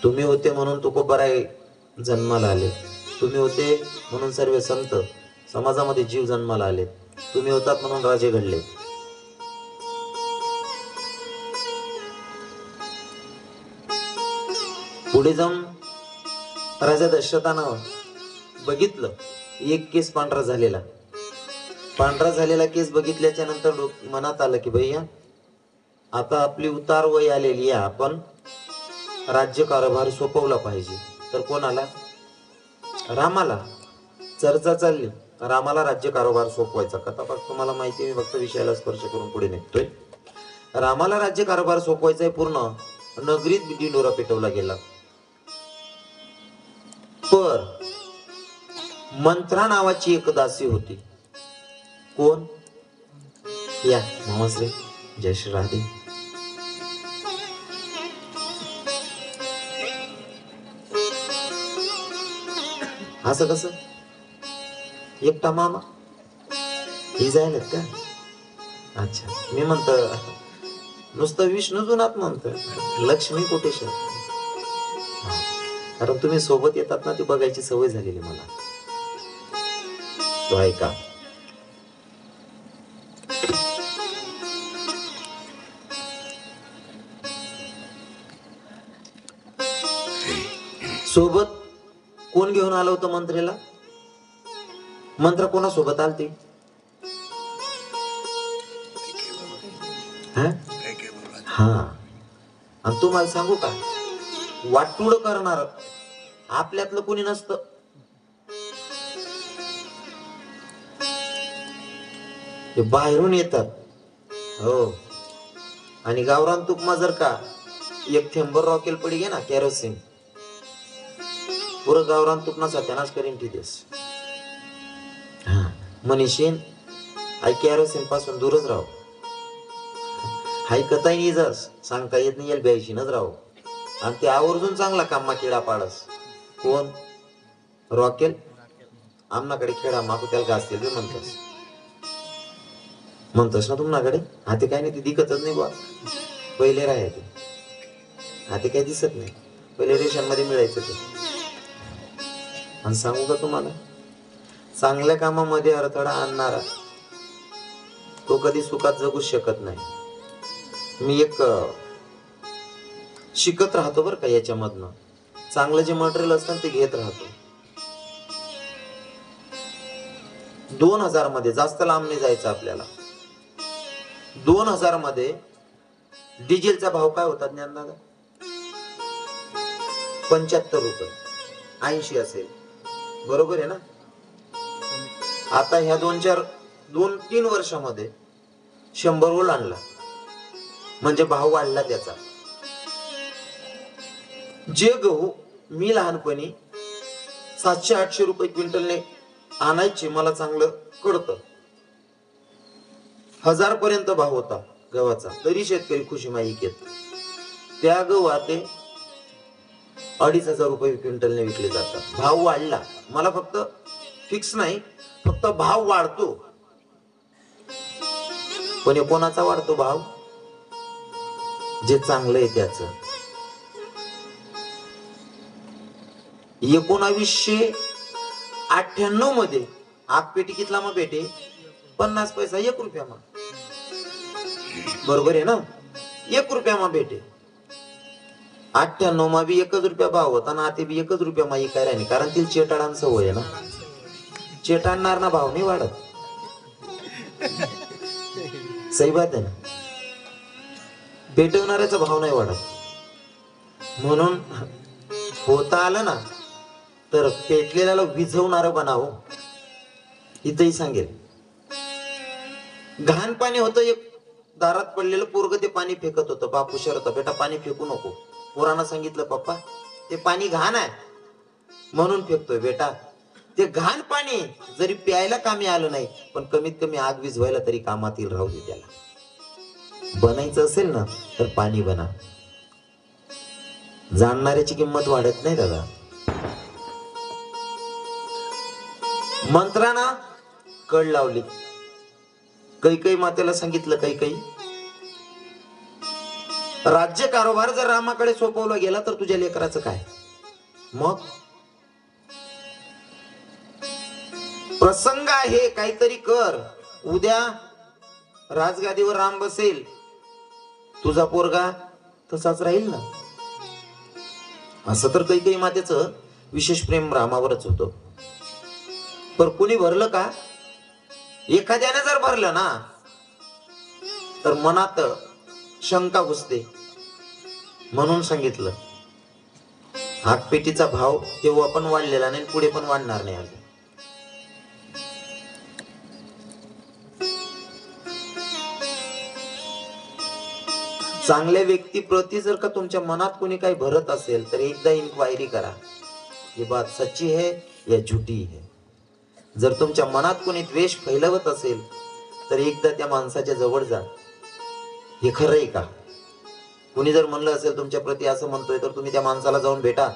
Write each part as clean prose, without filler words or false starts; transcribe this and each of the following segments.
तुम्ही होते म्हणून तुकोबाराय जन्माला आले, तुम्ही होते म्हणून सर्व संत समाजामध्ये जीव जन्माला आले, तुम्ही होतात म्हणून राजे घडले. पुढे जाऊन राजा दशरथानं बघितलं एक केस पांढरा झालेला केस बघितल्याच्या नंतर मनात आलं की भैया आता आपली उतार वय आलेली आहे, आपण राज्य कारभार सोपवला पाहिजे. तर कोणाला? रामाला. चर्चा चालली रामाला राज्य कारभार सोपवायचा. कथा फक्त तुम्हाला माहिती, मी फक्त विषयाला स्पर्श करून पुढे निघतोय. रामाला राज्य कारभार सोपवायचा आहे. पूर्ण नगरीत ढिंडोरा पेटवला गेला. पर मंत्रा नावाची एक दासी होती. कोण? या नमस्ते, जय श्री राधे. असं कसं एकटा मामा ही जायला का? अच्छा, मी म्हणतो नुसतं विष्णू जुनात म्हणतो, लक्ष्मी कोटेश्वर. कारण तुम्ही सोबत येतात ना, ती बघायची सवय झालेली मला. तो ऐका. सोबत कोण घेऊन आलं होतं मंत्रीला? मंत्र कोणासोबत आलती? हा, आणि तुम्हाला सांगू का, वाटूड करणार आपल्यातलं कोणी नसतं. ते बाहेरून येतात. हो, आणि गावरान तुपमा जर का एक थेंबर रॉकेल पडी गे ना, केरोसिन पुरं गावरान तुपना सत्यानाश करीन ठेस. हा, मनीषीन आई केरोसिन पासून दूरच राहू. हाय कताई नाही जस सांगता येत नाही, ब्याशीनच राहू. आणि ते आवर्जून चांगला कामा किडा पाडस. कोण? रॉकेल. आमनाकडे खेळा मागू त्याला घासतील बी म्हणतोस ना तुमनाकडे. हा ते काय नाही, ते दिखतच नाही बा. पहिले राहायचे हा ते काही दिसत नाही. पहिले रेषांमध्ये मिळायचं ते. आणि सांगू का तुम्हाला, चांगल्या कामामध्ये अडथळा आणणारा तो कधी सुखात जगू शकत नाही. मी एक शिकत राहतो बरं का याच्यामधनं. चांगलं जे मटेरियल असतं ते घेत राहतो. 2000 मध्ये, जास्त लांब नाही जायचं आपल्याला, 2000 मध्ये डिझेलचा भाव काय होता ज्ञानदादा? 75 रुपये. 80 असेल, बरोबर आहे ना? आता ह्या 2-3 वर्षामध्ये 100 ओलांडला. म्हणजे भाव वाढला त्याचा. जे गहू मी लहानपणी 700-800 रुपये क्विंटलने आणायचे, मला चांगलं कळतं, 1000 पर्यंत भाव होता गव्हाचा, तरी शेतकरी खुशी माई घेत. त्या गव्हा ते 2500 रुपये क्विंटलने विकले जातात. भाव वाढला. मला फक्त फिक्स नाही, फक्त भाव वाढतो. पण कोणाचा वाढतो भाव? जे चांगलं आहे त्याचं. 1998 मध्ये आग पेटी कितला मग भेटे? 50 पैसा, 1 रुपया मग. बरोबर आहे ना? 1 रुपया मग भेटे. 98 मा बी 1 रुपया भाव होता ना, ते बी 1 रुपया मा काय राहिली. कारण तिला चेटाडान सवय आहे ना, चेटाडणार ना भाव नाही वाढत. सही बात आहे ना? पेटवणाऱ्याचा भाव नाही वाढत. म्हणून होता आलं ना तर पेटलेल्याला विझवणार बनावं. इथंही सांगेल, घाण पाणी होतं, एक दारात पडलेलं पोरग ते पाणी फेकत होतं. बापू शरत, बेटा पाणी फेकू नको. पोरानं सांगितलं, पप्पा ते पाणी घाण आहे म्हणून फेकतोय. बेटा ते घाण पाणी जरी प्यायला कामी आलं नाही, पण कमीत कमी आग विझवायला तरी कामात येईल. राहू दे त्याला. बनायचं असेल ना तर पाणी बना. जाणणाऱ्याची किंमत वाढत नाही दादा. मंत्राना कळ लावली. कैकेयी मातेला सांगितलं, कैकेयी राज्य कारभार जर रामाकडे सोपवला गेला तर तुझ्या लेकराचं काय? मग प्रसंग आहे, काहीतरी कर. उद्या राजगादीवर राम बसेल, तुझा पोरगा तसाच राहील ना. असं तर कैकेयी मातेचं विशेष प्रेम रामावरच होतं. पर कुणी भरलं का? एखाद्याने जर भरलं ना तर मनात शंका घुसते. म्हणून सांगितलं, हातपेटीचा भाव तेव्हा पण वाढलेला नाही, पुढे पण वाढणार नाही. अजून चांगल्या व्यक्तीप्रती जर का तुमच्या मनात कोणी काही भरत असेल तर एकदा इन्क्वायरी करा, ही बात सच्ची है या झुटी है. जर तुमच्या मनात कोणी द्वेष फैलवत असेल तर एकदा त्या माणसाच्या जवळ जा, हे खरं आहे का? कोणी जर म्हणलं असेल तुमच्या प्रती असं म्हणतोय तर तुम्ही त्या माणसाला जाऊन भेटा.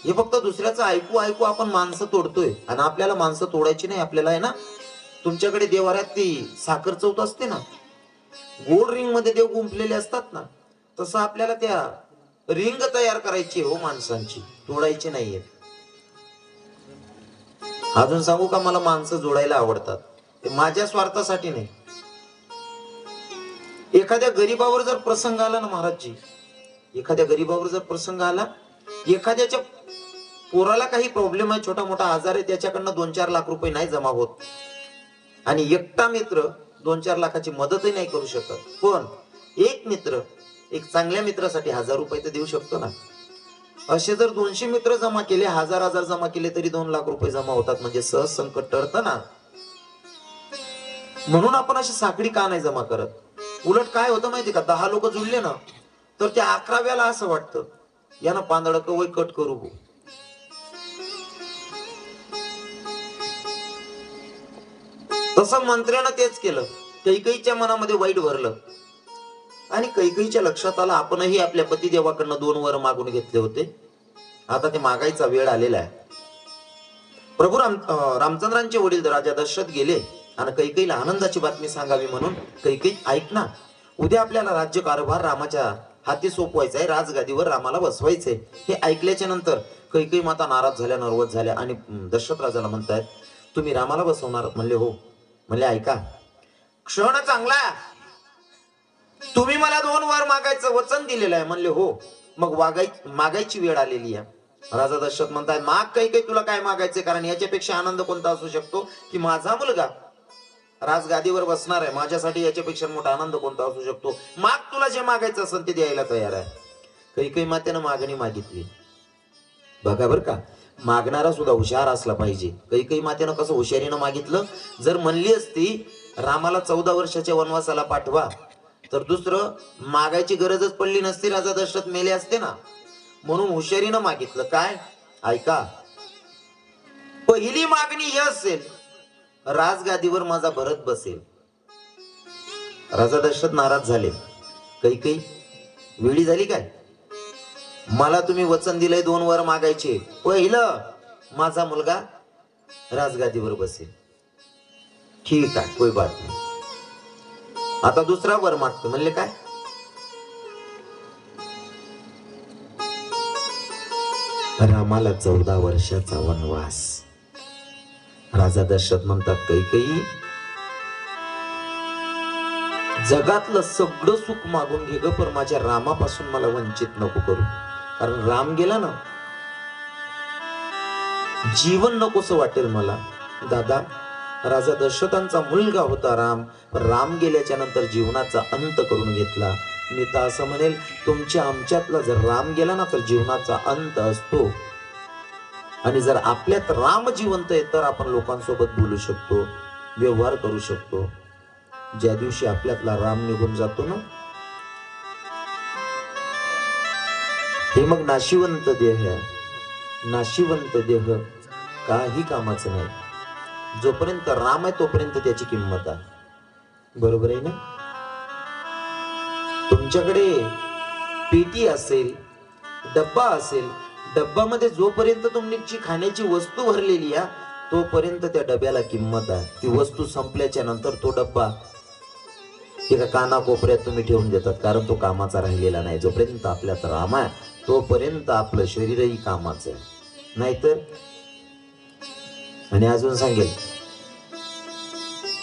हे फक्त दुसऱ्याचं ऐकू ऐकू आपण माणसं तोडतोय, आणि आपल्याला माणसं तोडायची नाही. आपल्याला आहे ना, तुमच्याकडे देवाऱ्यात ती साखर चौथ असते ना, गोल रिंग मध्ये देव गुंफलेले असतात ना, तसं आपल्याला त्या रिंग तयार करायची हो माणसांची, तोडायची नाहीये. अजून सांगू का, मला माणसं जोडायला आवडतात, ते माझ्या स्वार्थासाठी नाही. एखाद्या गरीबावर जर प्रसंग आला ना महाराजजी, एखाद्या गरीबावर जर प्रसंग आला, एखाद्याच्या पोराला काही प्रॉब्लेम आहे, छोटा मोठा आजार आहे, त्याच्याकडनं 2-4 लाख रुपये नाही जमा होत, आणि एकटा मित्र 2-4 लाखाची मदतही नाही करू शकत, पण एक मित्र एक चांगल्या मित्रासाठी 1000 रुपये तर देऊ शकतो ना. असे जर 200 मित्र जमा केले, 1000 जमा केले तरी 2 लाख रुपये जमा होतात. म्हणजे सहज संकट टळतं ना. म्हणून आपण अशी साखळी का नाही जमा करत? उलट काय होतं माहिती का, 10 लोक जुळले ना तर त्या 11व्याला असं वाटतं, यानं पांदळ कवय कट करू. तसं मंत्र्यानं तेच केलं. कैकेयीच्या मनामध्ये वाईट भरलं, आणि कैकेयीच्या लक्षात आलं आपणही आपल्या पतिदेवाकडनं 2 वर मागून घेतले होते, आता ते मागायचा वेळ आलेला आहे. प्रभू रामचंद्रांचे वडील राजा दशरथ गेले आणि कैकेयीला आनंदाची बातमी सांगावी म्हणून, कैकेयी ऐक ना, उद्या आपल्याला राज्य कारभार रामाच्या हाती सोपवायचा आहे, राजगादीवर रामाला बसवायचंय. हे ऐकल्याच्या नंतर कैकेयी माता नाराज झाल्या, नर्वस झाल्या, आणि दशरथ राजाला म्हणतायत, तुम्ही रामाला बसवणार? म्हणले हो. म्हणले ऐका, क्षण चांगला, तुम्ही मला 2 वर मागायचं वचन दिलेलं आहे. म्हणले हो. मग मागायची वेळ आलेली आहे. राजा दशरथ म्हणताय, माग कैकेयी, तुला काय मागायचे? कारण याच्यापेक्षा आनंद कोणता असू शकतो की माझा मुलगा राजगादीवर बसणार आहे, माझ्यासाठी याच्यापेक्षा मोठा आनंद कोणता असू शकतो? माग, तुला जे मागायचं असेल ते द्यायला तयार आहे. कैकेयी मातेनं मागणी मागितली. बघा बर का, मागणारा सुद्धा हुशार असला पाहिजे. कैकेयी मातेनं कसं हुशारीनं मागितलं. जर म्हणली असती रामाला 14 वर्षाच्या वनवासाला पाठवा तर दुसरं मागायची गरजच पडली नसती, राजा दशरथ मेले असते ना. म्हणून हुशारीनं मागितलं. काय? ऐका, पहिली मागणी ही असेल, राजगादीवर माझा भरत बसेल. राजा दशरथ नाराज झाले. कैकेयी वेळी झाली काय? मला तुम्ही वचन दिलंय 2 वर मागायचे, पहिलं माझा मुलगा राजगादीवर बसेल. ठीक आहे, कोई बात नाही. आता दुसरा वर मागतो. म्हणले काय? रामाला 14 वर्षाचा वनवास. राजा दशरथ म्हणतात, कैकेयी जगातलं सगळं सुख मागून घे ग, पण माझ्या रामापासून मला वंचित नको करू. कारण राम गेला ना, जीवन नकोसं वाटेल मला. दादा, राजा दशरथांचा मुलगा होता राम, राम गेल्याच्या नंतर जीवनाचा अंत करून घेतला. मी तर असं म्हणेल, तुमच्या आमच्यातला जर राम गेला ना तर जीवनाचा अंत असतो, आणि जर आपल्यात राम जिवंत आहे तर आपण लोकांसोबत बोलू शकतो, व्यवहार करू शकतो. ज्या दिवशी आपल्यातला राम निघून जातो ना, हे मग नाशिवंत देह, नाशिवंत देह काही कामाचं नाही. जोपर्यंत राम आहे तोपर्यंत त्याची किंमत आहे. बरोबर आहे ना? तुमच्याकडे पेटी असेल, डब्बा असेल, डब्बामध्ये जोपर्यंत तुमची खाण्याची वस्तू भरलेली आहे तोपर्यंत त्या डब्याला किंमत आहे. ती वस्तू संपल्याच्या नंतर तो डब्बा एका कानाकोपऱ्यात तुम्ही ठेवून देतात, कारण तो कामाचा राहिलेला नाही. जोपर्यंत आपल्यात राम आहे तोपर्यंत आपलं शरीरही कामाचं आहे. नाहीतर, आणि अजून सांगेल,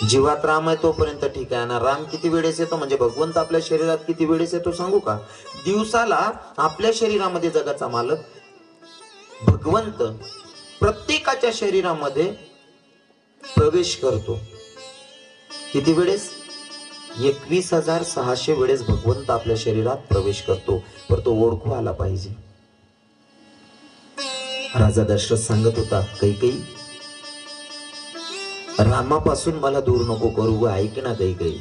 जीवात राम आहे तोपर्यंत ठीक आहे ना. राम किती वेळेस येतो म्हणजे भगवंत आपल्या शरीरात किती वेळेस येतो सांगू का? दिवसाला आपल्या शरीरामध्ये जगाचा मालक भगवंत प्रत्येकाच्या शरीरामध्ये प्रवेश करतो. किती वेळेस? 21,600 वेळेस भगवंत आपल्या शरीरात प्रवेश करतो. पर तो ओळखू आला पाहिजे. राजा दशरथ सांगत होता, कैकेयी रामापासून मला दूर नको करू, ऐक ना कैकेयी.